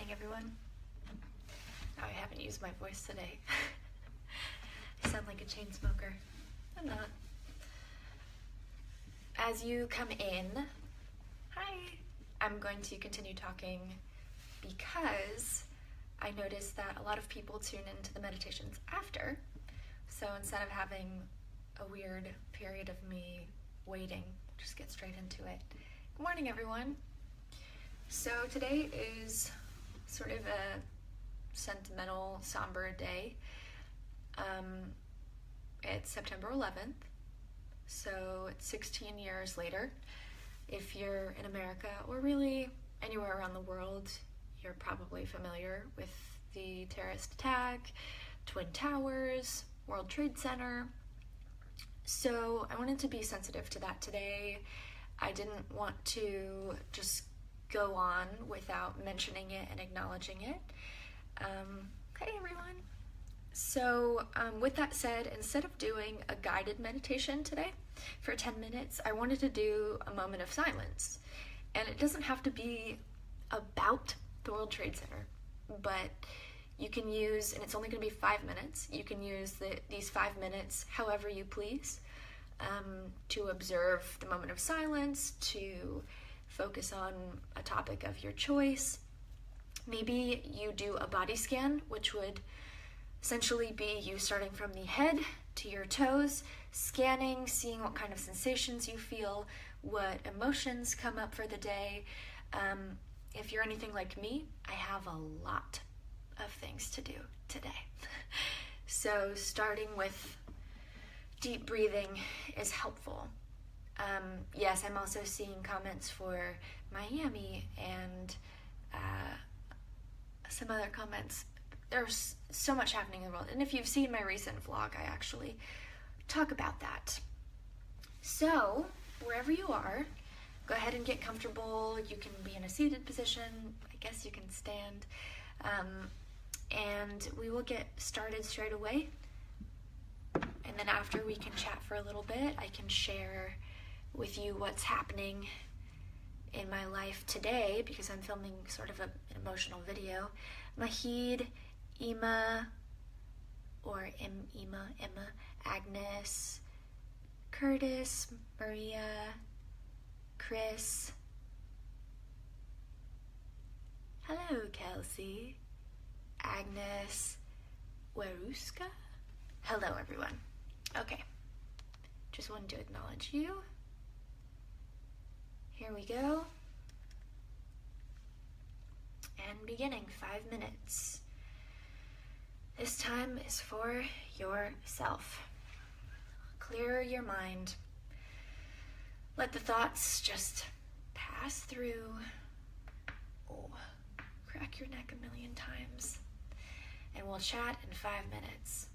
morning, everyone. Oh, I haven't used my voice today. I sound like a chain smoker. I'm not. As you come in, hi, I'm going to continue talking because I noticed that a lot of people tune into the meditations after. So instead of having a weird period of me waiting, just get straight into it. Good morning, everyone. So today is sort of a sentimental, somber day. It's September 11th, so it's 16 years later. If you're in America, or really anywhere around the world, you're probably familiar with the terrorist attack, Twin Towers, World Trade Center. So I wanted to be sensitive to that today. I didn't want to just go on without mentioning it and acknowledging it. Okay, everyone. So with that said, instead of doing a guided meditation today for 10 minutes, I wanted to do a moment of silence. And it doesn't have to be about the World Trade Center, but you can use, and it's only going to be 5 minutes, you can use these 5 minutes however you please, to observe the moment of silence, to focus on a topic of your choice. Maybe you do a body scan, which would essentially be you starting from the head to your toes, scanning, seeing what kind of sensations you feel, what emotions come up for the day. If you're anything like me, I have a lot of things to do today. So starting with deep breathing is helpful. Yes, I'm also seeing comments for Miami and some other comments. There's so much happening in the world. And if you've seen my recent vlog, I actually talk about that. So, wherever you are, go ahead and get comfortable. You can be in a seated position. I guess you can stand. And we will get started straight away. And then after we can chat for a little bit, I can share with you what's happening in my life today, because I'm filming sort of an emotional video. Mahid, Emma, Emma, Agnes, Curtis, Maria, Chris. Hello, Kelsey, Agnes, Weruska. Hello, everyone. Okay, just wanted to acknowledge you. Here we go. And beginning, 5 minutes. This time is for yourself. Clear your mind. Let the thoughts just pass through. Oh, crack your neck a million times. And we'll chat in 5 minutes.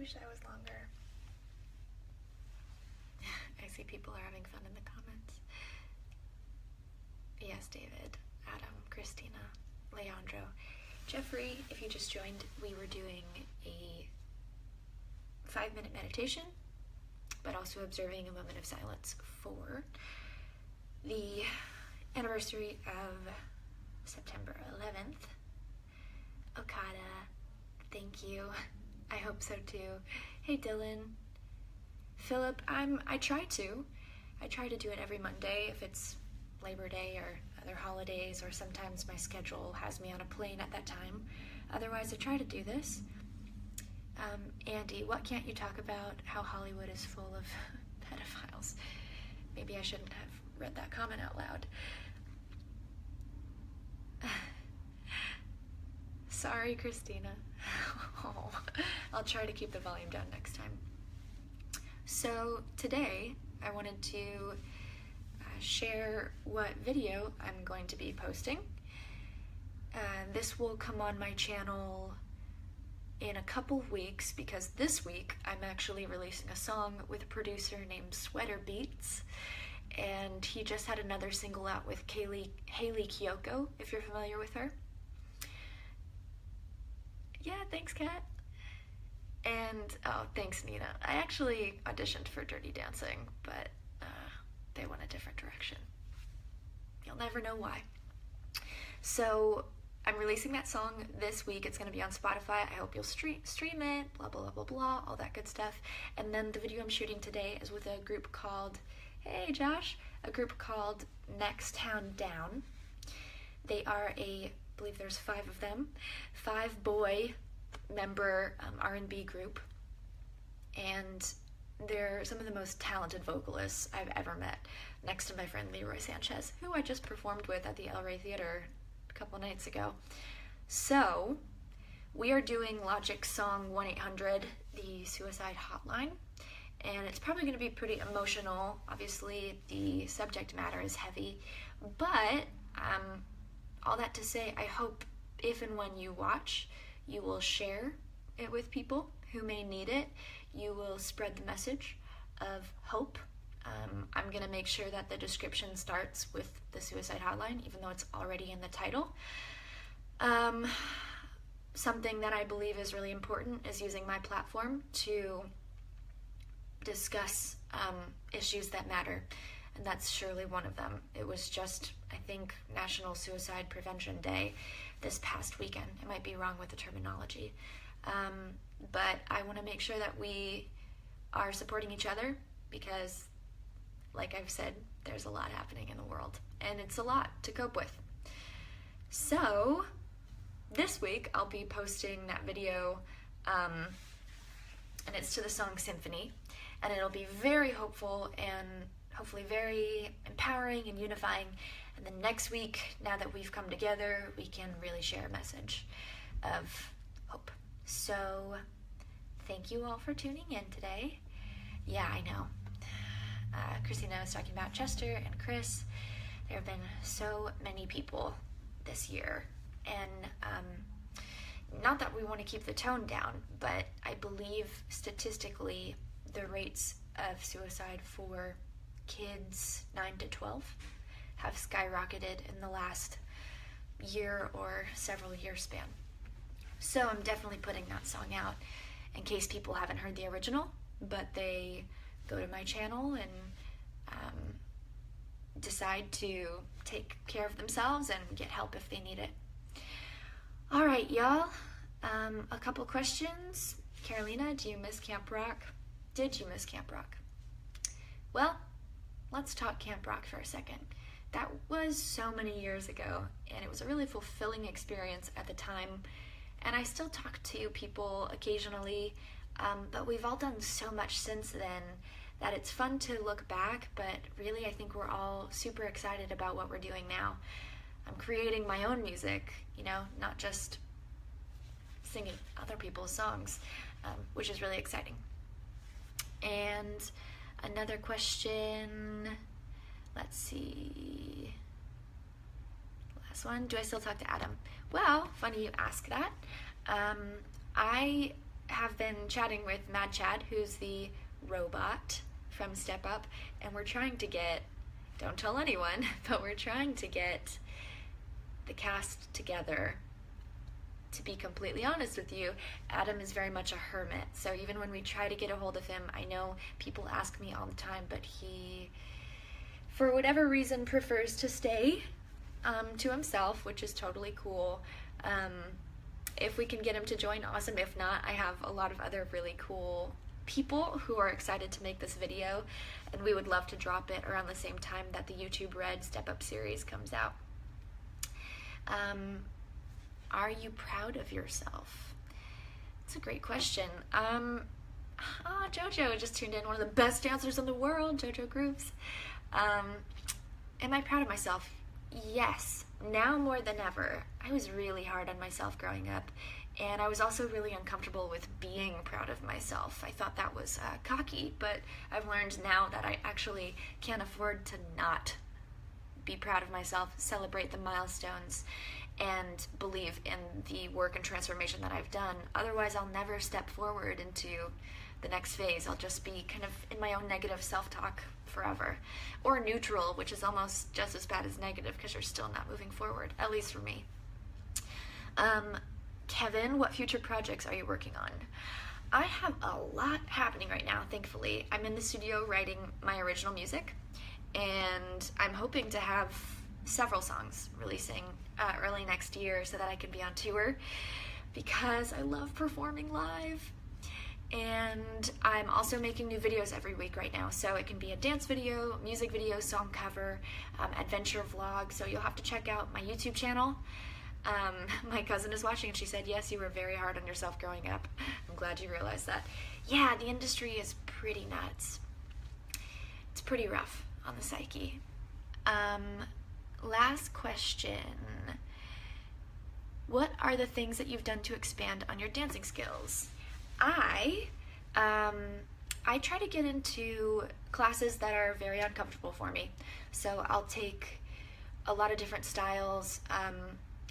wish I was longer. I see people are having fun in the comments. Yes, David, Adam, Christina, Leandro. Jeffrey, if you just joined, we were doing a 5-minute meditation, but also observing a moment of silence for the anniversary of September 11th. Okada, thank you. I hope so too. Hey Dylan. Philip, I try to do it every Monday if it's Labor Day or other holidays, or sometimes my schedule has me on a plane at that time. Otherwise, I try to do this. Andy, what can't you talk about? How Hollywood is full of pedophiles. Maybe I shouldn't have read that comment out loud. Sorry, Christina. Oh, I'll try to keep the volume down next time. So today, I wanted to share what video I'm going to be posting. This will come on my channel in a couple weeks, because this week I'm actually releasing a song with a producer named Sweater Beats, and he just had another single out with Haley Kiyoko, if you're familiar with her. Yeah, thanks, Kat. And, oh, thanks, Nina. I actually auditioned for Dirty Dancing, but they went a different direction. You'll never know why. So I'm releasing that song this week. It's going to be on Spotify. I hope you'll stream it, blah, blah, blah, blah, blah, all that good stuff. And then the video I'm shooting today is with a group called, hey, Josh, a group called Next Town Down. They are I believe there's 5 of them, 5-boy member R&B group. And they're some of the most talented vocalists I've ever met, next to my friend Leroy Sanchez, who I just performed with at the El Rey Theater a couple nights ago. So, we are doing Logic's song 1-800, the suicide hotline, and it's probably going to be pretty emotional. Obviously, the subject matter is heavy, but all that to say, I hope if and when you watch, you will share it with people who may need it. You will spread the message of hope. I'm going to make sure that the description starts with the suicide hotline, even though it's already in the title. Something that I believe is really important is using my platform to discuss issues that matter, and that's surely one of them. It was just, I think, National Suicide Prevention Day this past weekend. I might be wrong with the terminology. But I want to make sure that we are supporting each other, because, like I've said, there's a lot happening in the world, and it's a lot to cope with. So, this week I'll be posting that video, and it's to the song Symphony, and it'll be very hopeful and hopefully very empowering and unifying. And then next week, now that we've come together, we can really share a message of hope. So, thank you all for tuning in today. Yeah, I know. Christina was talking about Chester and Chris. There have been so many people this year. And not that we want to keep the tone down, but I believe statistically the rates of suicide for kids 9 to 12 have skyrocketed in the last year or several year span. So I'm definitely putting that song out in case people haven't heard the original, but they go to my channel and decide to take care of themselves and get help if they need it. All right, y'all. A couple questions. Carolina, do you miss Camp Rock? Did you miss Camp Rock? Well, let's talk Camp Rock for a second. That was so many years ago, and it was a really fulfilling experience at the time. And I still talk to people occasionally, but we've all done so much since then that it's fun to look back, but really I think we're all super excited about what we're doing now. I'm creating my own music, not just singing other people's songs, which is really exciting. And another question, let's see, last one, do I still talk to Adam? Well, funny you ask that. I have been chatting with Mad Chad, who's the robot from Step Up, and we're trying to get, don't tell anyone, but we're trying to get the cast together. To be completely honest with you, Adam is very much a hermit, so even when we try to get a hold of him, I know people ask me all the time, but he, for whatever reason, prefers to stay to himself, which is totally cool. If we can get him to join, awesome. If not, I have a lot of other really cool people who are excited to make this video, and we would love to drop it around the same time that the YouTube Red Step Up series comes out. Are you proud of yourself? It's a great question. Jojo just tuned in, one of the best dancers in the world, Jojo Grooves. Am I proud of myself? Yes, now more than ever. I was really hard on myself growing up, and I was also really uncomfortable with being proud of myself. I thought that was cocky, but I've learned now that I actually can't afford to not be proud of myself, celebrate the milestones, and believe in the work and transformation that I've done. Otherwise, I'll never step forward into the next phase. I'll just be kind of in my own negative self-talk forever. Or neutral, which is almost just as bad as negative because you're still not moving forward, at least for me. Kevin, what future projects are you working on? I have a lot happening right now, thankfully. I'm in the studio writing my original music, and I'm hoping to have several songs releasing early next year so that I can be on tour, because I love performing live. And I'm also making new videos every week right now, so it can be a dance video, music video, song cover, adventure vlog, so you'll have to check out my YouTube channel. My cousin is watching and she said, yes, you were very hard on yourself growing up. I'm glad you realized that. Yeah, the industry is pretty nuts. It's pretty rough on the psyche. Last question. What are the things that you've done to expand on your dancing skills? I try to get into classes that are very uncomfortable for me. So I'll take a lot of different styles.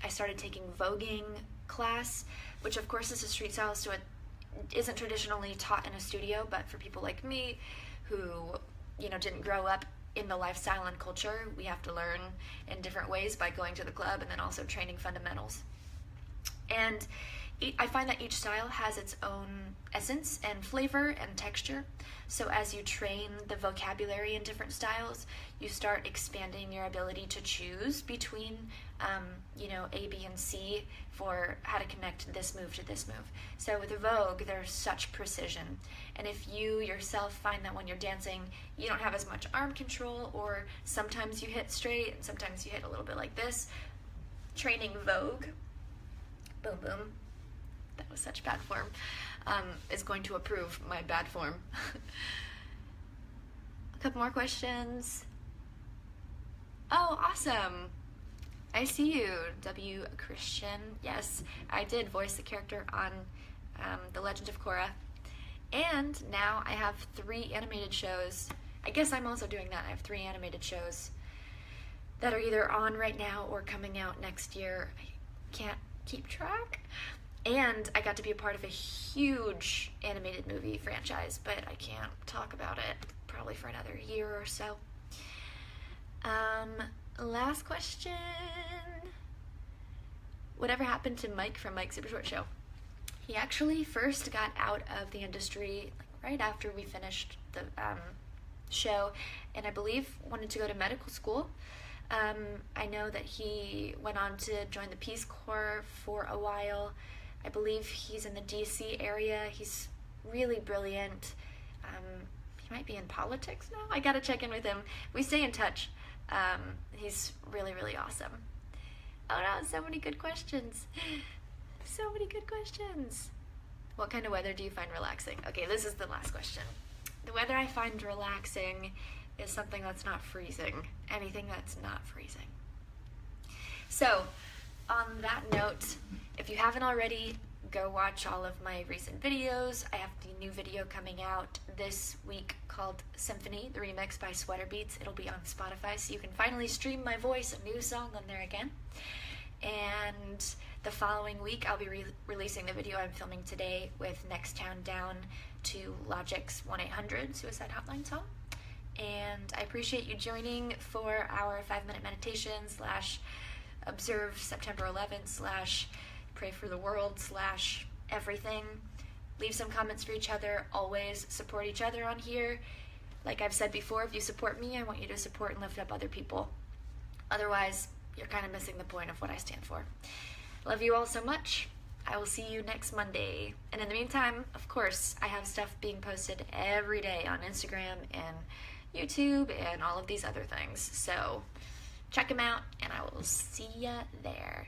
I started taking voguing class, which of course is a street style, so it isn't traditionally taught in a studio, but for people like me who, you know, didn't grow up in the lifestyle and culture, we have to learn in different ways by going to the club and then also training fundamentals. And I find that each style has its own essence and flavor and texture. So as you train the vocabulary in different styles, you start expanding your ability to choose between, A, B, and C for how to connect this move to this move. So with Vogue, there's such precision. And if you yourself find that when you're dancing, you don't have as much arm control, or sometimes you hit straight and sometimes you hit a little bit like this, training Vogue, boom, boom, that was such bad form, is going to approve my bad form. A couple more questions. Oh, awesome. I see you, W. Christian. Yes, I did voice the character on The Legend of Korra. And now I have 3 animated shows. I guess I'm also doing that. I have 3 animated shows that are either on right now or coming out next year. I can't keep track. And I got to be a part of a huge animated movie franchise, but I can't talk about it probably for another year or so. Last question. Whatever happened to Mike from Mike's Super Short Show? He actually first got out of the industry right after we finished the show, and I believe wanted to go to medical school. I know that he went on to join the Peace Corps for a while. I believe he's in the DC area. He's really brilliant. He might be in politics now. I gotta check in with him. We stay in touch. He's really, really awesome. Oh no, so many good questions. So many good questions. What kind of weather do you find relaxing? Okay, this is the last question. The weather I find relaxing is something that's not freezing. Anything that's not freezing. So, on that note, if you haven't already, go watch all of my recent videos. I have the new video coming out this week called Symphony, the remix by Sweater Beats. It'll be on Spotify, so you can finally stream my voice, a new song on there again. And the following week, I'll be releasing the video I'm filming today with Next Town Down to Logic's 1-800 suicide hotline song. And I appreciate you joining for our 5-minute meditation / observe September 11th / pray for the world / everything. Leave some comments for each other. Always support each other on here. Like I've said before, if you support me, I want you to support and lift up other people. Otherwise, you're kind of missing the point of what I stand for. Love you all so much. I will see you next Monday. And in the meantime, of course, I have stuff being posted every day on Instagram and YouTube and all of these other things. So check them out, and I will see ya there.